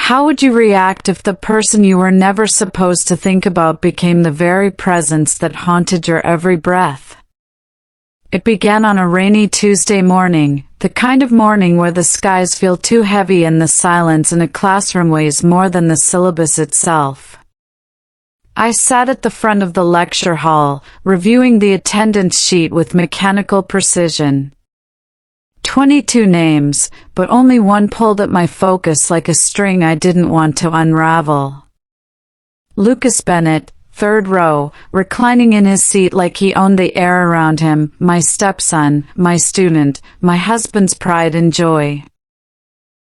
How would you react if the person you were never supposed to think about became the very presence that haunted your every breath? It began on a rainy Tuesday morning, the kind of morning where the skies feel too heavy and the silence in a classroom weighs more than the syllabus itself. I sat at the front of the lecture hall, reviewing the attendance sheet with mechanical precision. 22 names, but only one pulled at my focus like a string I didn't want to unravel. Lucas Bennett, third row, reclining in his seat like he owned the air around him, my stepson, my student, my husband's pride and joy.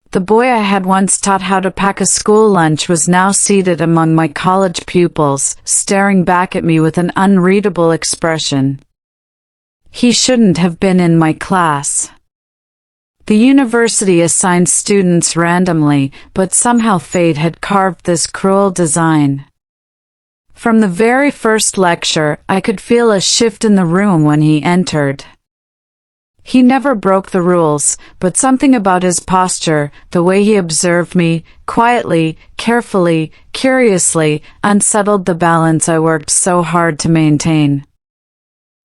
The boy I had once taught how to pack a school lunch was now seated among my college pupils, staring back at me with an unreadable expression. He shouldn't have been in my class. The university assigned students randomly, but somehow fate had carved this cruel design. From the very first lecture, I could feel a shift in the room when he entered. He never broke the rules, but something about his posture, the way he observed me, quietly, carefully, curiously, unsettled the balance I worked so hard to maintain.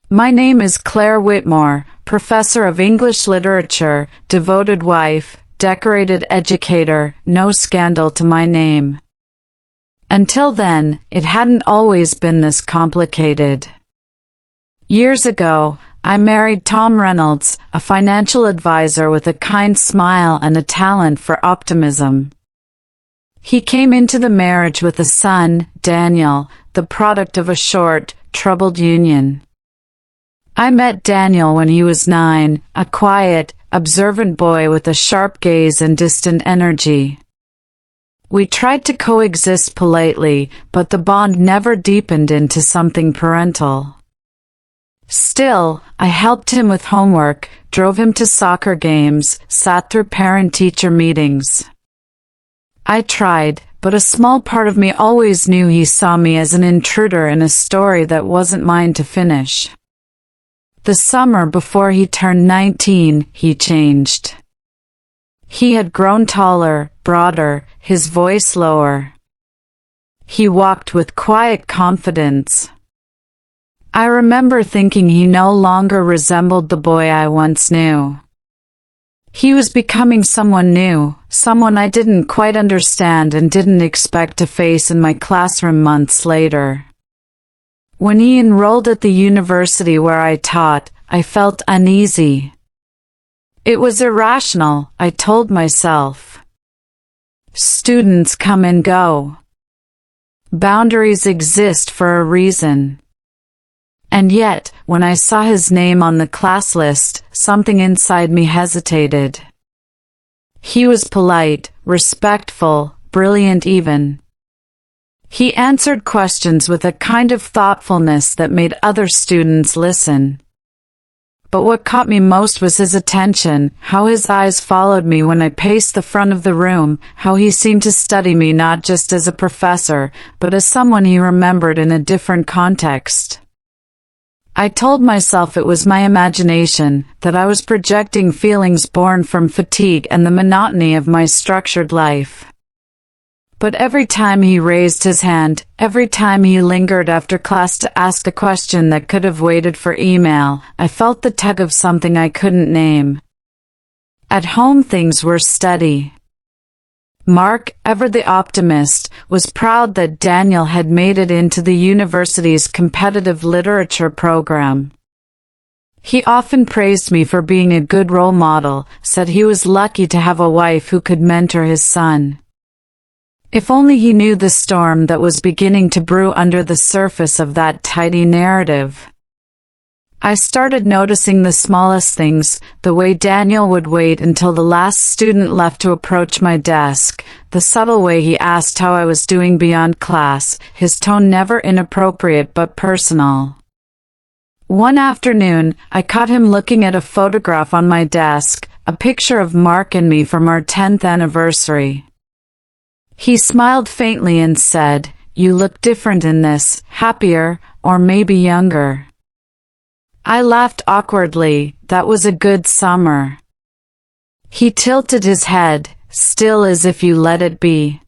My name is Claire Whitmore, professor of English literature, devoted wife, decorated educator, no scandal to my name. Until then, it hadn't always been this complicated. Years ago, I married Tom Reynolds, a financial advisor with a kind smile and a talent for optimism. He came into the marriage with a son, Daniel, the product of a short, troubled union. I met Daniel when he was 9, a quiet, observant boy with a sharp gaze and distant energy. We tried to coexist politely, but the bond never deepened into something parental. Still, I helped him with homework, drove him to soccer games, sat through parent-teacher meetings. I tried, but a small part of me always knew he saw me as an intruder in a story that wasn't mine to finish. The summer before he turned 19, he changed. He had grown taller, broader, his voice lower. He walked with quiet confidence. I remember thinking he no longer resembled the boy I once knew. He was becoming someone new, someone I didn't quite understand and didn't expect to face in my classroom months later. When he enrolled at the university where I taught, I felt uneasy. It was irrational, I told myself. Students come and go. Boundaries exist for a reason. And yet, when I saw his name on the class list, something inside me hesitated. He was polite, respectful, brilliant even. He answered questions with a kind of thoughtfulness that made other students listen. But what caught me most was his attention, how his eyes followed me when I paced the front of the room, how he seemed to study me not just as a professor, but as someone he remembered in a different context. I told myself it was my imagination, that I was projecting feelings born from fatigue and the monotony of my structured life. But every time he raised his hand, every time he lingered after class to ask a question that could have waited for email, I felt the tug of something I couldn't name. At home things were steady. Mark, ever the optimist, was proud that Daniel had made it into the university's competitive literature program. He often praised me for being a good role model, said he was lucky to have a wife who could mentor his son. If only he knew the storm that was beginning to brew under the surface of that tidy narrative. I started noticing the smallest things, the way Daniel would wait until the last student left to approach my desk, the subtle way he asked how I was doing beyond class, his tone never inappropriate but personal. One afternoon, I caught him looking at a photograph on my desk, a picture of Mark and me from our 10th anniversary. He smiled faintly and said, "You look different in this, happier, or maybe younger." I laughed awkwardly, that was a good summer. He tilted his head, still as if you let it be.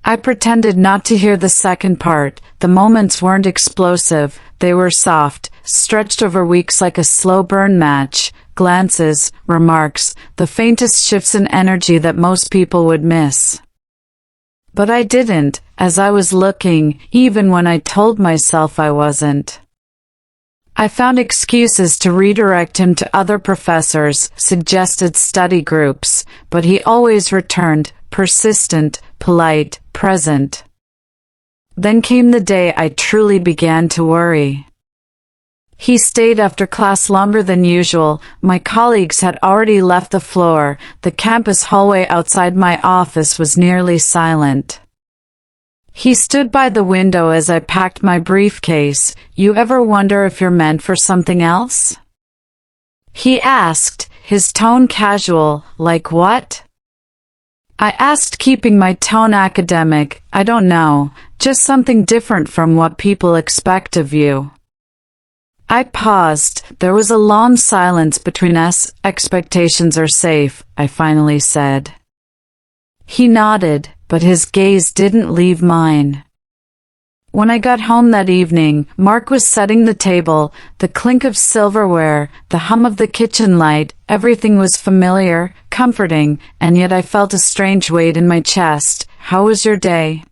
I pretended not to hear the second part. The moments weren't explosive, they were soft, stretched over weeks like a slow burn match. Glances, remarks, the faintest shifts in energy that most people would miss. But I didn't, as I was looking, even when I told myself I wasn't. I found excuses to redirect him to other professors, suggested study groups, but he always returned, persistent, polite, present. Then came the day I truly began to worry. He stayed after class longer than usual. My colleagues had already left the floor. The campus hallway outside my office was nearly silent. He stood by the window as I packed my briefcase. "You ever wonder if you're meant for something else?" he asked, his tone casual. "Like what?" I asked, keeping my tone academic. "I don't know, just something different from what people expect of you." I paused. There was a long silence between us. "Expectations are safe," I finally said. He nodded, but his gaze didn't leave mine. When I got home that evening, Mark was setting the table, the clink of silverware, the hum of the kitchen light, everything was familiar, comforting, and yet I felt a strange weight in my chest. "How was your day?"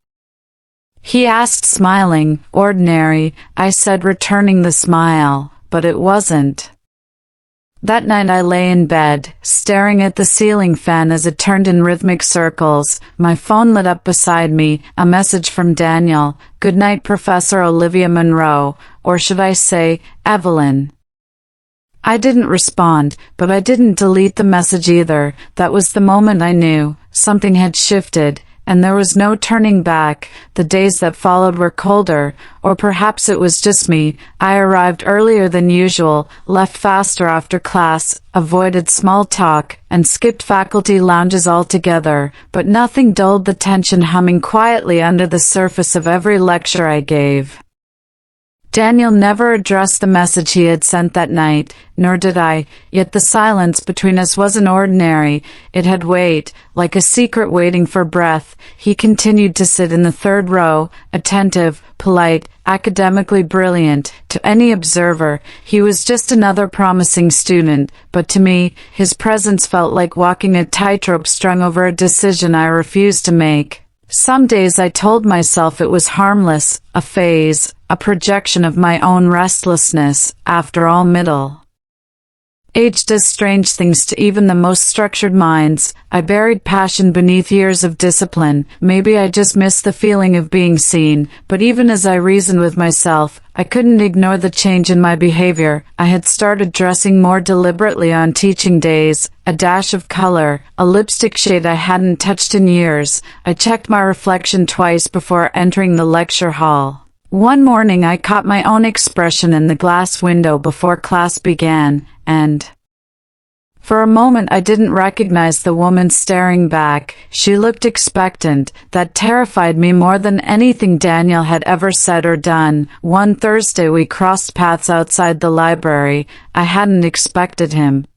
he asked, smiling. "Ordinary," I said, returning the smile, but it wasn't. That night I lay in bed, staring at the ceiling fan as it turned in rhythmic circles. My phone lit up beside me, a message from Daniel. "Good night, Professor Olivia Monroe," or should I say, Evelyn. I didn't respond, but I didn't delete the message either. That was the moment I knew something had shifted, and there was no turning back. The days that followed were colder, or perhaps it was just me. I arrived earlier than usual, left faster after class, avoided small talk, and skipped faculty lounges altogether, but nothing dulled the tension humming quietly under the surface of every lecture I gave. Daniel never addressed the message he had sent that night, nor did I, yet the silence between us wasn't ordinary. It had weight, like a secret waiting for breath. He continued to sit in the third row, attentive, polite, academically brilliant. To any observer, he was just another promising student, but to me, his presence felt like walking a tightrope strung over a decision I refused to make. Some days I told myself it was harmless, a phase, a projection of my own restlessness. After all, middle age does strange things to even the most structured minds. I buried passion beneath years of discipline. Maybe I just missed the feeling of being seen, but even as I reasoned with myself, I couldn't ignore the change in my behavior. I had started dressing more deliberately on teaching days, a dash of color, a lipstick shade I hadn't touched in years. I checked my reflection twice before entering the lecture hall. One morning I caught my own expression in the glass window before class began, and for a moment I didn't recognize the woman staring back. She looked expectant. That terrified me more than anything Daniel had ever said or done. One Thursday we crossed paths outside the library. I hadn't expected him.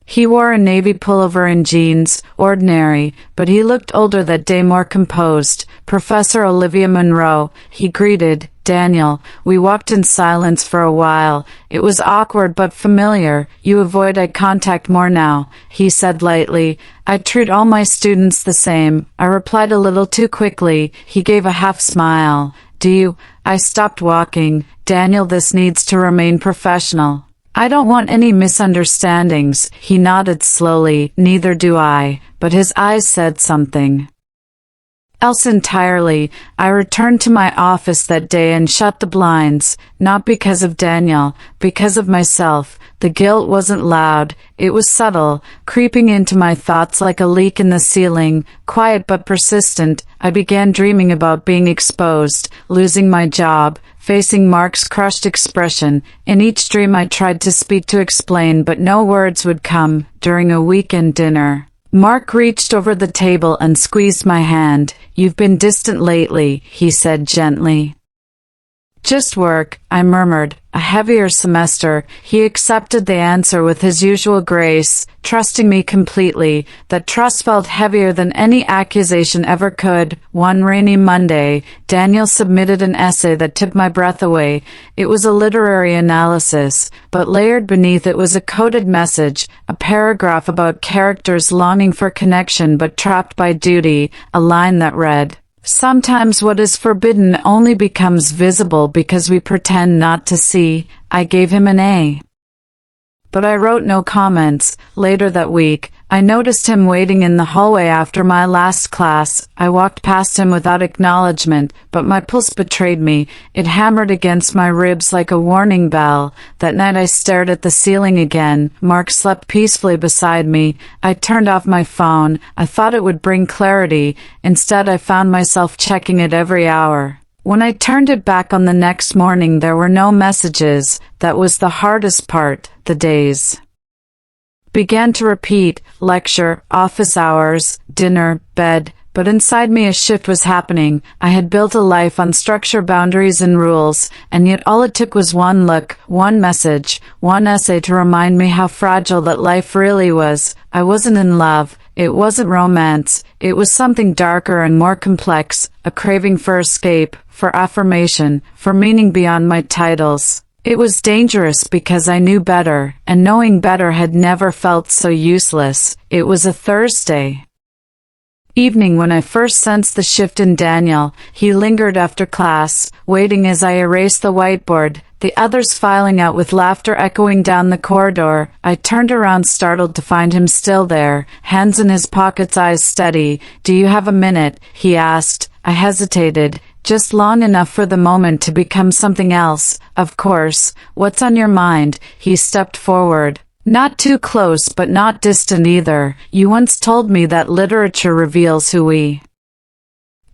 He wore a navy pullover and jeans, ordinary, but he looked older that day, more composed. "Professor Olivia Monroe," he greeted. "Daniel." We walked in silence for a while. It was awkward but familiar. "You avoid eye contact more now," he said lightly. "I treat all my students the same." I replied a little too quickly. He gave a half smile. "Do you?" I stopped walking. "Daniel, this needs to remain professional. I don't want any misunderstandings." He nodded slowly. "Neither do I," but his eyes said something else entirely. I returned to my office that day and shut the blinds, not because of Daniel, because of myself. The guilt wasn't loud, it was subtle, creeping into my thoughts like a leak in the ceiling, quiet but persistent. I began dreaming about being exposed, losing my job, facing Mark's crushed expression. In each dream I tried to speak, to explain, but no words would come. During a weekend dinner, Mark reached over the table and squeezed my hand. "You've been distant lately," he said gently. Just work, I murmured. A heavier semester. He accepted the answer with his usual grace, trusting me completely. That trust felt heavier than any accusation ever could. One rainy Monday, Daniel submitted an essay that took my breath away. It was a literary analysis, but layered beneath it was a coded message, a paragraph about characters longing for connection but trapped by duty, a line that read, "Sometimes what is forbidden only becomes visible because we pretend not to see." I gave him an A. But I wrote no comments. Later that week, I noticed him waiting in the hallway after my last class. I walked past him without acknowledgement, but my pulse betrayed me. It hammered against my ribs like a warning bell. That night I stared at the ceiling again. Mark slept peacefully beside me. I turned off my phone. I thought it would bring clarity. Instead, I found myself checking it every hour. When I turned it back on the next morning, there were no messages. That was the hardest part. The days began to repeat: lecture, office hours, dinner, bed. But inside me a shift was happening. I had built a life on structure, boundaries, and rules, and yet all it took was one look, one message, one essay to remind me how fragile that life really was. I wasn't in love. It wasn't romance. It was something darker and more complex, a craving for escape, for affirmation, for meaning beyond my titles. It was dangerous because I knew better, and knowing better had never felt so useless. It was a Thursday evening when I first sensed the shift in Daniel. He lingered after class, waiting as I erased the whiteboard, the others filing out with laughter echoing down the corridor. I turned around startled to find him still there, hands in his pockets, eyes steady. "Do you have a minute?" he asked. I hesitated, just long enough for the moment to become something else. "Of course. What's on your mind?" He stepped forward. "Not too close but not distant either. You once told me that literature reveals who we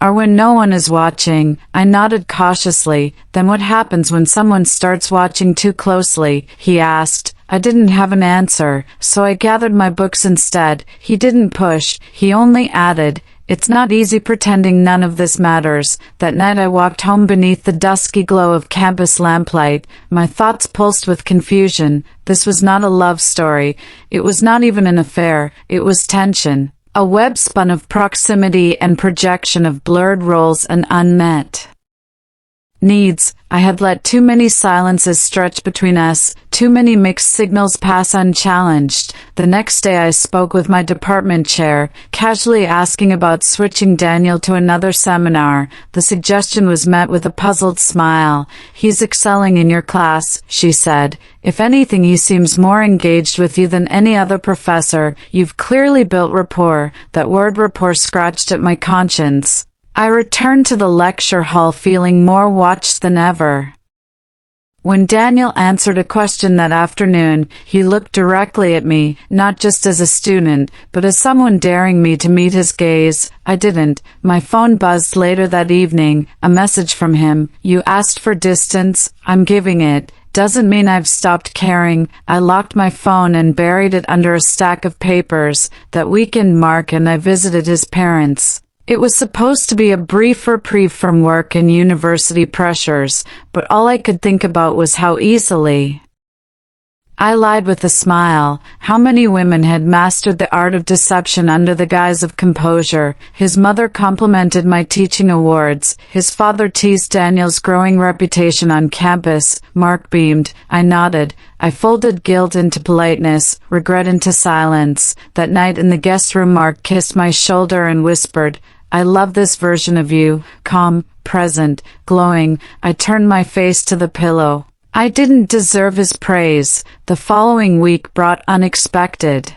are when no one is watching." I nodded cautiously. "Then what happens when someone starts watching too closely?" he asked. I didn't have an answer, so I gathered my books instead. He didn't push. He only added, "It's not easy pretending none of this matters." That night I walked home beneath the dusky glow of campus lamplight. My thoughts pulsed with confusion. This was not a love story. It was not even an affair. It was tension. A web spun of proximity and projection, of blurred roles and unmet needs. I had let too many silences stretch between us, too many mixed signals pass unchallenged. The next day I spoke with my department chair, casually asking about switching Daniel to another seminar. The suggestion was met with a puzzled smile. "He's excelling in your class," she said. "If anything, he seems more engaged with you than any other professor. You've clearly built rapport." That word rapport scratched at my conscience. I returned to the lecture hall feeling more watched than ever. When Daniel answered a question that afternoon, he looked directly at me, not just as a student, but as someone daring me to meet his gaze. I didn't. My phone buzzed later that evening, a message from him. "You asked for distance. I'm giving it. Doesn't mean I've stopped caring." I locked my phone and buried it under a stack of papers. That weekend Mark and I visited his parents. It was supposed to be a brief reprieve from work and university pressures, but all I could think about was how easily I lied with a smile. How many women had mastered the art of deception under the guise of composure? His mother complimented my teaching awards. His father teased Daniel's growing reputation on campus. Mark beamed. I nodded. I folded guilt into politeness, regret into silence. That night in the guest room, Mark kissed my shoulder and whispered, "I love this version of you." Calm, present, glowing. I turned my face to the pillow. I didn't deserve his praise. The following week brought unexpected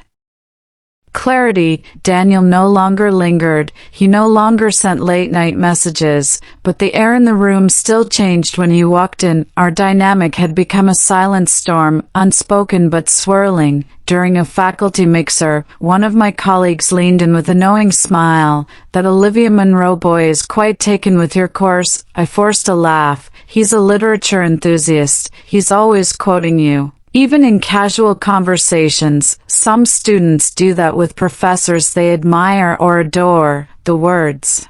clarity. Daniel no longer lingered. He no longer sent late-night messages, but the air in the room still changed when he walked in. Our dynamic had become a silent storm, unspoken but swirling. During a faculty mixer, one of my colleagues leaned in with a knowing smile. "That Olivia Munro boy is quite taken with your course." I forced a laugh. "He's a literature enthusiast. He's always quoting you." Even in casual conversations, some students do that with professors they admire or adore. The words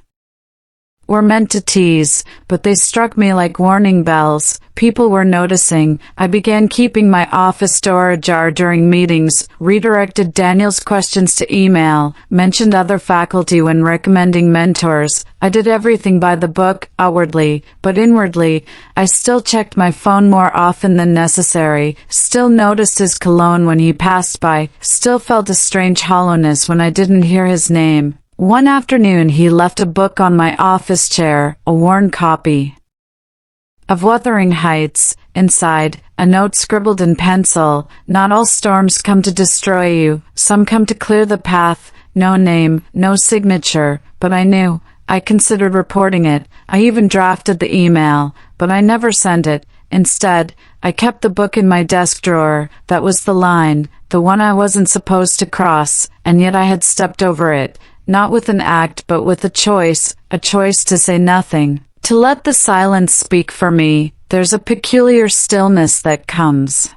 were meant to tease, but they struck me like warning bells. People were noticing. I began keeping my office door ajar during meetings, redirected Daniel's questions to email, mentioned other faculty when recommending mentors. I did everything by the book, outwardly, but inwardly, I still checked my phone more often than necessary, still noticed his cologne when he passed by, still felt a strange hollowness when I didn't hear his name. One afternoon he left a book on my office chair, a worn copy of Wuthering Heights. Inside, a note scribbled in pencil: "Not all storms come to destroy you, some come to clear the path." No name, no signature, but I knew. I considered reporting it. I even drafted the email, but I never sent it. Instead, I kept the book in my desk drawer. That was the line, the one I wasn't supposed to cross, and yet I had stepped over it. Not with an act, but with a choice to say nothing, to let the silence speak for me. There's a peculiar stillness that comes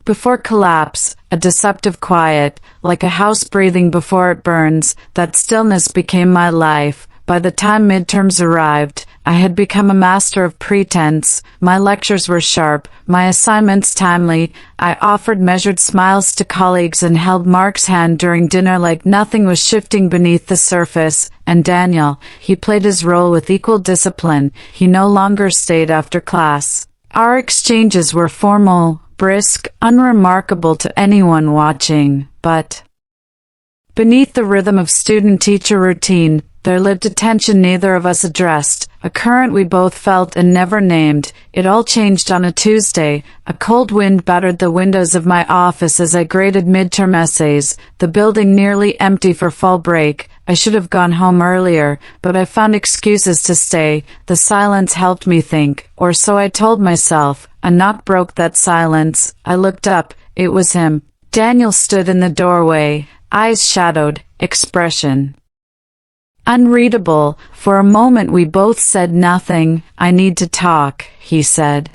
before collapse, a deceptive quiet, like a house breathing before it burns. That stillness became my life. By the time midterms arrived, I had become a master of pretense. My lectures were sharp, my assignments timely. I offered measured smiles to colleagues and held Mark's hand during dinner like nothing was shifting beneath the surface. And Daniel, he played his role with equal discipline. He no longer stayed after class. Our exchanges were formal, brisk, unremarkable to anyone watching, but beneath the rhythm of student-teacher routine, there lived a tension neither of us addressed, a current we both felt and never named. It all changed on a Tuesday. A cold wind battered the windows of my office as I graded midterm essays, the building nearly empty for fall break. I should have gone home earlier, but I found excuses to stay. The silence helped me think, or so I told myself. A knock broke that silence. I looked up. It was him. Daniel stood in the doorway, eyes shadowed, expression unreadable. For a moment we both said nothing. "I need to talk," he said.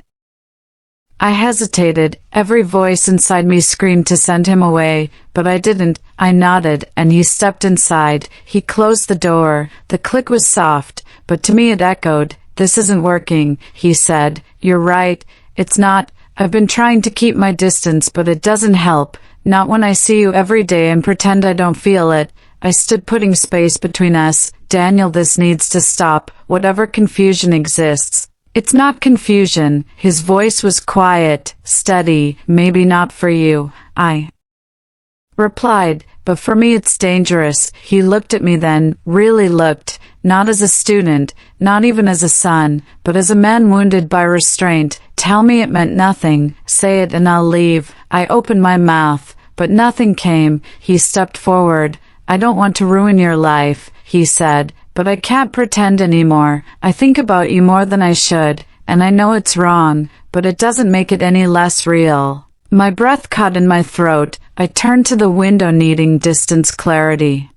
I hesitated. Every voice inside me screamed to send him away, but I didn't. I nodded, and he stepped inside. He closed the door. The click was soft, but to me it echoed. "This isn't working," he said. "You're right. It's not. I've been trying to keep my distance, but it doesn't help. Not when I see you every day and pretend I don't feel it." I stood, putting space between us. "Daniel, this needs to stop. Whatever confusion exists, it's not confusion." His voice was quiet, steady. "Maybe not for you," I replied, "but for me it's dangerous." He looked at me then, really looked, not as a student, not even as a son, but as a man wounded by restraint. "Tell me it meant nothing. Say it and I'll leave." I opened my mouth, but nothing came. He stepped forward. "I don't want to ruin your life," he said, "but I can't pretend anymore. I think about you more than I should, and I know it's wrong, but it doesn't make it any less real." My breath caught in my throat. I turned to the window, needing distance, clarity.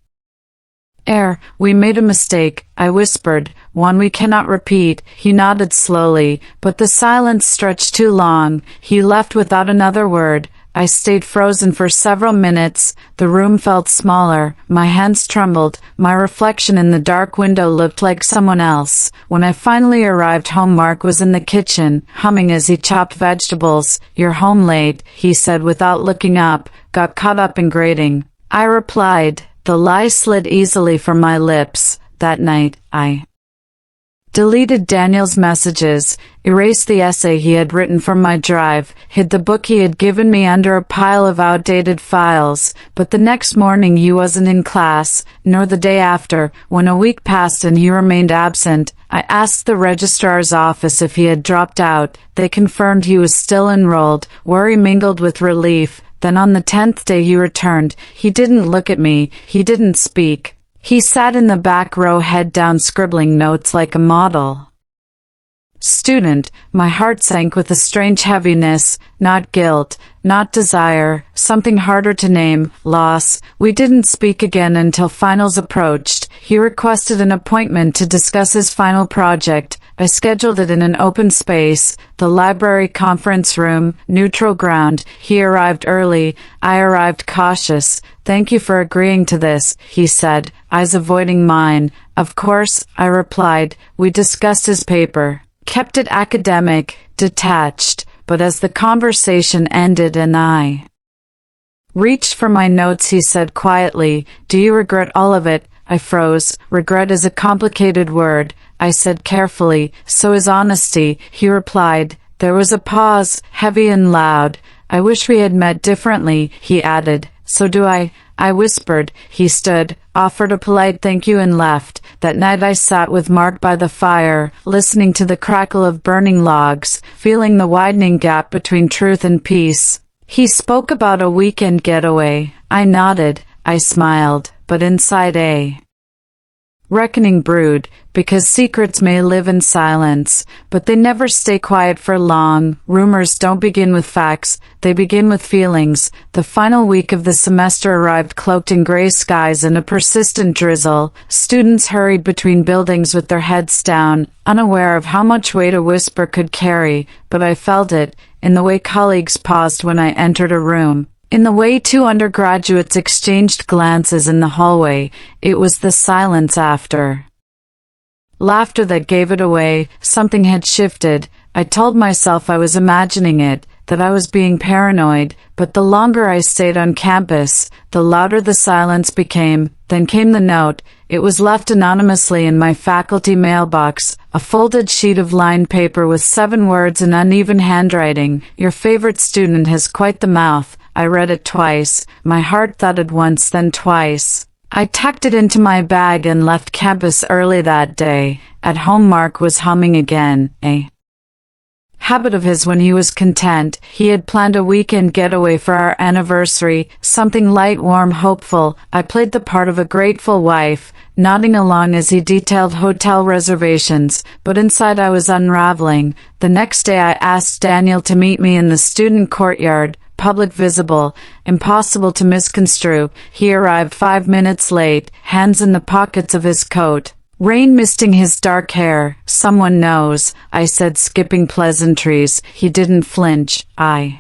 "We made a mistake," I whispered, "one we cannot repeat." He nodded slowly, but the silence stretched too long. He left without another word. I stayed frozen for several minutes. The room felt smaller. My hands trembled. My reflection in the dark window looked like someone else. When I finally arrived home, Mark was in the kitchen, humming as he chopped vegetables. "You're home late," he said without looking up. "Got caught up in grading," I replied. The lie slid easily from my lips. That night, I deleted Daniel's messages, erased the essay he had written from my drive, hid the book he had given me under a pile of outdated files. But the next morning he wasn't in class, nor the day after. When a week passed and he remained absent, I asked the registrar's office if he had dropped out. They confirmed he was still enrolled. Worry mingled with relief. Then on the 10th day he returned. He didn't look at me. He didn't speak. He sat in the back row, head down, scribbling notes like a model student. My heart sank with a strange heaviness, not guilt, not desire, something harder to name, loss. We didn't speak again until finals approached. He requested an appointment to discuss his final project. I scheduled it in an open space, the library conference room, neutral ground. He arrived early. I arrived cautious. "Thank you for agreeing to this," he said, eyes avoiding mine. "Of course," I replied. We discussed his paper, kept it academic, detached, but as the conversation ended and I reached for my notes, he said quietly, "Do you regret all of it?" I froze. Regret is a complicated word, I said carefully. "So is honesty," he replied. There was a pause, heavy and loud. "I wish we had met differently," he added. "So do I whispered. He stood, offered a polite thank you and left. That night I sat with Mark by the fire, listening to the crackle of burning logs, feeling the widening gap between truth and peace. He spoke about a weekend getaway. I nodded. I smiled, but inside a reckoning brewed, because secrets may live in silence, but they never stay quiet for long. Rumors don't begin with facts, they begin with feelings. The final week of the semester arrived cloaked in gray skies and a persistent drizzle. Students hurried between buildings with their heads down, unaware of how much weight a whisper could carry, but I felt it, in the way colleagues paused when I entered a room. In the way two undergraduates exchanged glances in the hallway. It was the silence after laughter that gave it away. Something had shifted. I told myself I was imagining it, that I was being paranoid, but the longer I stayed on campus, the louder the silence became. Then came the note. It was left anonymously in my faculty mailbox, a folded sheet of lined paper with 7 words in uneven handwriting. "Your favorite student has quite the mouth." I read it twice. My heart thudded once, then twice. I tucked it into my bag and left campus early that day. At home, Mark was humming again, a habit of his when he was content. He had planned a weekend getaway for our anniversary, something light, warm, hopeful. I played the part of a grateful wife, nodding along as he detailed hotel reservations, but inside I was unraveling. The next day I asked Daniel to meet me in the student courtyard. Public, visible, impossible to misconstrue. He arrived 5 minutes late, hands in the pockets of his coat, rain misting his dark hair. "Someone knows," I said, skipping pleasantries. He didn't flinch. I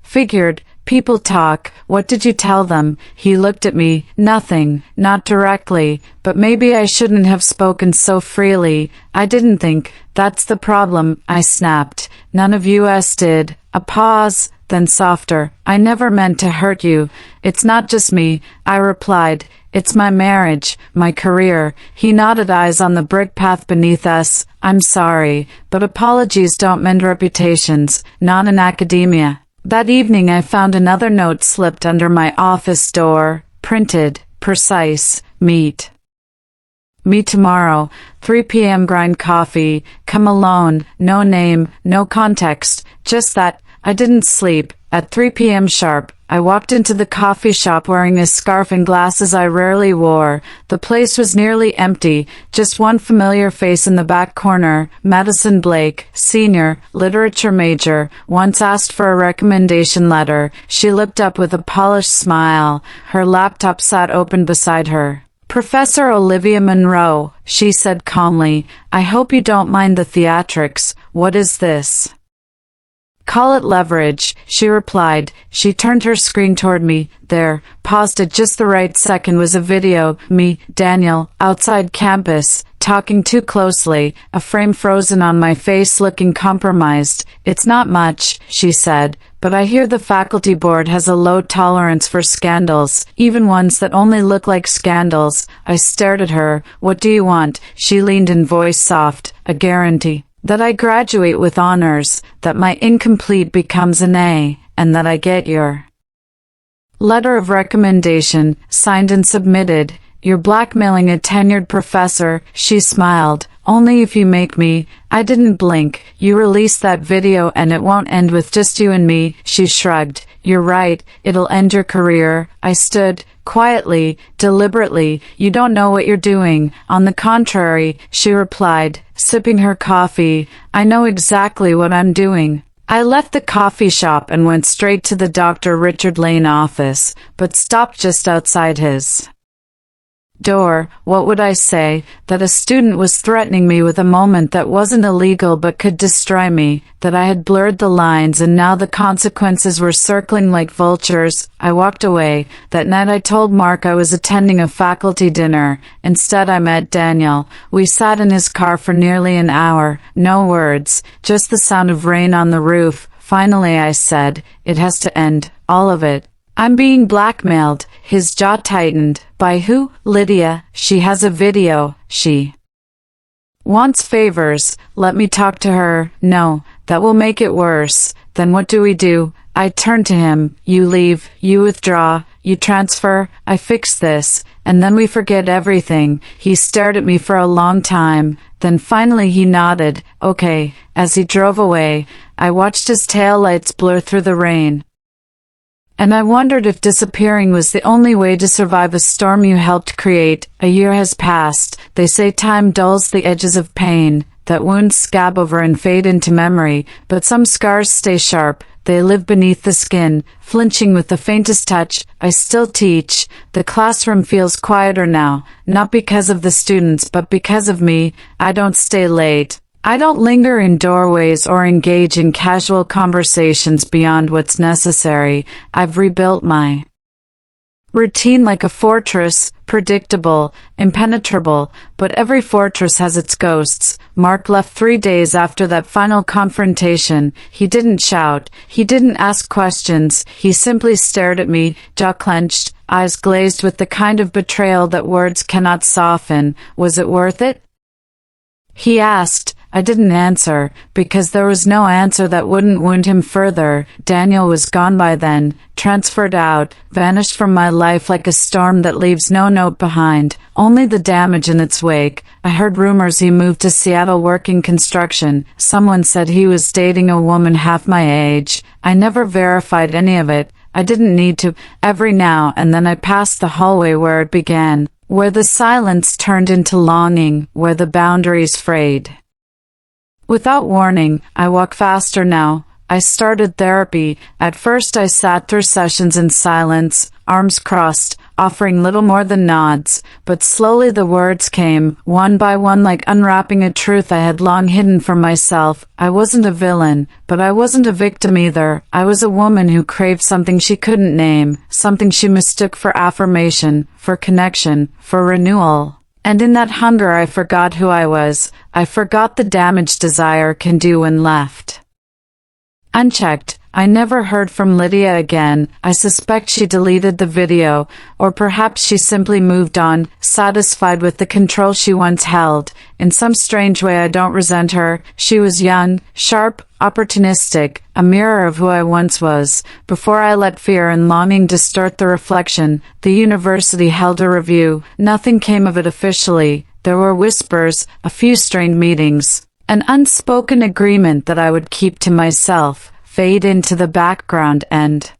figured, people talk. "What did you tell them?" He looked at me. "Nothing, not directly, but maybe I shouldn't have spoken so freely. I didn't think. That's the problem," I snapped. "None of us did." A pause, then softer. "I never meant to hurt you. It's not just me," I replied. "It's my marriage, my career." He nodded, eyes on the brick path beneath us. "I'm sorry, but apologies don't mend reputations, not in academia." That evening I found another note slipped under my office door, printed, precise, meet me tomorrow, 3 p.m. grind coffee, come alone, no name, no context, just that. I didn't sleep. At 3 p.m. sharp, I walked into the coffee shop wearing a scarf and glasses I rarely wore. The place was nearly empty, just one familiar face in the back corner. Madison Blake, senior, literature major, once asked for a recommendation letter. She looked up with a polished smile. Her laptop sat open beside her. "Professor Olivia Monroe," she said calmly, "I hope you don't mind the theatrics. What is this?" "Call it leverage," she replied. She turned her screen toward me. There, paused at just the right second, was a video. Me, Daniel, outside campus, talking too closely, a frame frozen on my face, looking compromised. "It's not much," she said, "but I hear the faculty board has a low tolerance for scandals, even ones that only look like scandals." I stared at her. "What do you want?" She leaned in, voice soft. "A guarantee that I graduate with honors, that my incomplete becomes an A, and that I get your letter of recommendation, signed and submitted. You're blackmailing a tenured professor." She smiled. "Only if you make me." I didn't blink. "You release that video and it won't end with just you and me." She shrugged. "You're right, it'll end your career." I stood, quietly, deliberately. "You don't know what you're doing." "On the contrary," she replied, sipping her coffee. "I know exactly what I'm doing." I left the coffee shop and went straight to the Dr. Richard Lane office, but stopped just outside his door, what would I say? That a student was threatening me with a moment that wasn't illegal but could destroy me, that I had blurred the lines and now the consequences were circling like vultures. I walked away. That night I told Mark I was attending a faculty dinner. Instead I met Daniel. We sat in his car for nearly an hour. No words, just the sound of rain on the roof. Finally I said, it has to end, all of it. I'm being blackmailed. His jaw tightened. By who? Lydia. She has a video. She wants favors. Let me talk to her. No, that will make it worse. Then what do we do? I turned to him. You leave. You withdraw. You transfer. I fix this. And then we forget everything. He stared at me for a long time. Then finally he nodded. Okay. As he drove away, I watched his taillights blur through the rain. And I wondered if disappearing was the only way to survive a storm you helped create. A year has passed. They say time dulls the edges of pain, that wounds scab over and fade into memory, but some scars stay sharp. They live beneath the skin, flinching with the faintest touch. I still teach. The classroom feels quieter now, not because of the students, but because of me. I don't stay late. I don't linger in doorways or engage in casual conversations beyond what's necessary. I've rebuilt my routine like a fortress, predictable, impenetrable, but every fortress has its ghosts. Mark left 3 days after that final confrontation. He didn't shout. He didn't ask questions. He simply stared at me, jaw clenched, eyes glazed with the kind of betrayal that words cannot soften. Was it worth it? He asked. I didn't answer, because there was no answer that wouldn't wound him further. Daniel was gone by then, transferred out, vanished from my life like a storm that leaves no note behind, only the damage in its wake. I heard rumors he moved to Seattle working construction. Someone said he was dating a woman half my age. I never verified any of it. I didn't need to. Every now and then I passed the hallway where it began, where the silence turned into longing, where the boundaries frayed. Without warning, I walk faster now. I started therapy. At first I sat through sessions in silence, arms crossed, offering little more than nods, but slowly the words came, one by one, like unwrapping a truth I had long hidden from myself. I wasn't a villain, but I wasn't a victim either. I was a woman who craved something she couldn't name, something she mistook for affirmation, for connection, for renewal. And in that hunger I forgot who I was. I forgot the damage desire can do when left unchecked. I never heard from Lydia again. I suspect she deleted the video, or perhaps she simply moved on, satisfied with the control she once held. In some strange way I don't resent her. She was young, sharp, opportunistic, a mirror of who I once was. Before I let fear and longing distort the reflection, the university held a review. Nothing came of it officially. There were whispers, a few strained meetings, an unspoken agreement that I would keep to myself, fade into the background and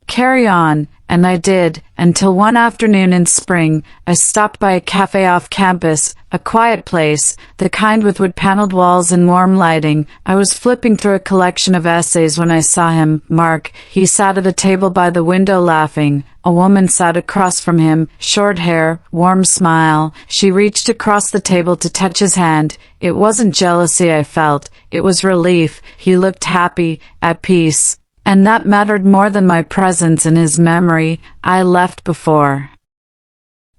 carry on. And I did, until one afternoon in spring, I stopped by a cafe off campus, a quiet place, the kind with wood-paneled walls and warm lighting. I was flipping through a collection of essays when I saw him, Mark. He sat at a table by the window laughing. A woman sat across from him, short hair, warm smile. She reached across the table to touch his hand. It wasn't jealousy I felt, it was relief. He looked happy, at peace. And that mattered more than my presence in his memory. I left before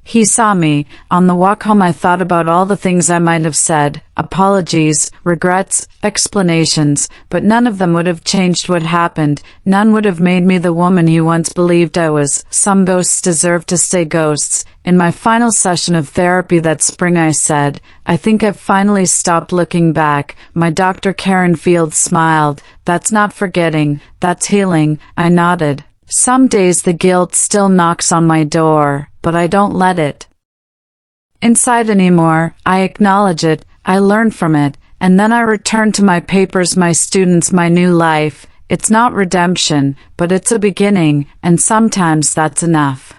he saw me. On the walk home I thought about all the things I might have said, apologies, regrets, explanations, but none of them would have changed what happened. None would have made me the woman he once believed I was. Some ghosts deserve to stay ghosts. In my final session of therapy that spring I said, I think I've finally stopped looking back. My Dr. Karen Field smiled. That's not forgetting, that's healing. I nodded. Some days the guilt still knocks on my door, but I don't let it inside anymore. I acknowledge it, I learn from it, and then I return to my papers, my students, my new life. It's not redemption, but it's a beginning, and sometimes that's enough.